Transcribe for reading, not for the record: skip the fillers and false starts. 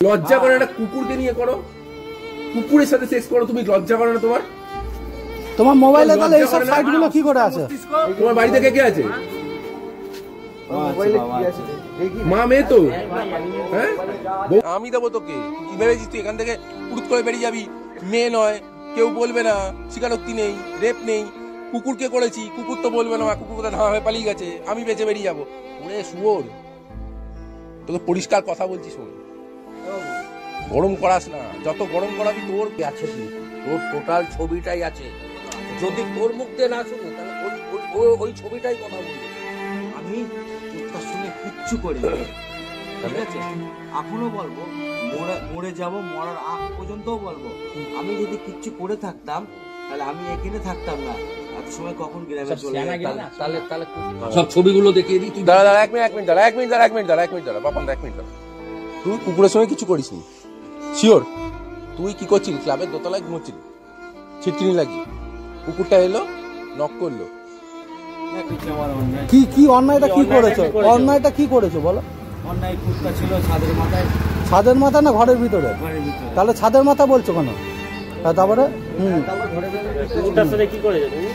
লজ্জা করে একটা কুকুরকে নিয়ে করো, কুকুরের সাথে সেক্স করো, তুমি লজ্জা করো না? তোমার মোবাইলে তাহলে এইসব সাইটগুলো কি করে আছে? তোমার বাড়িতে কে কে আছে? মা মেয়ে তো। হ্যাঁ আমি দেবো তোকে, কি ভেবেছিস তুই এখান থেকে পুরুত করে বেরিয়ে যাবি? মেয়ে নয়, কেউ বলবে না, স্বীকারোক্তি নেই, রেপ নেই। কুকুরকে করেছি, কুকুর তো বলবে না কুকুর কোথায় ধাওয়া হয়ে পালিয়ে গেছে, আমি বেঁচে বেরিয়ে যাবো? ওরে শুয়োর, তোকে পরিষ্কার কথা বলছি শোন, গরম করাস না, যত গরম করাবি তোর আছে, তোর টোটাল ছবিটাই আছে। যদি তোর মুখ দিয়ে না শুনি তাহলে ওই ছবিটাই কথা বলবি। আমি তোর সঙ্গে কিচ্ছু করি, ঠিক আছে? এখনো বলবো, মরে যাব, মরার আগ পর্যন্তও বলবো। আমি যদি কিচ্ছু করে থাকতাম তাহলে আমি এখানে থাকতাম না, এত সময় কখন গ্রামে চলে যেতাম। তাহলে সব ছবিগুলো দেখিয়ে দিই। তুই দাঁড়া, এক মিনিট দাঁড়া বাপান, তুই কুকুরের সঙ্গে কিছু করিস নি? শিওর? তুই কি করছিলি? ক্লাবের দোতলায় ঘুমোচ্ছিলি, ছিটকিনি লাগিয়ে কুকুরটা এলো, নক করলো। কি অন্যায়টা কি করেছো? অন্যায়টা কি করেছো বলো? অন্যায় কুকুরটা ছিল ছাদের মাথায়। ছাদের মাথা না ঘরের ভিতরে? তাহলে ছাদের মাথা বলছো কেন? তারপরে কুকুরটার সাথে কি করেছো তুমি?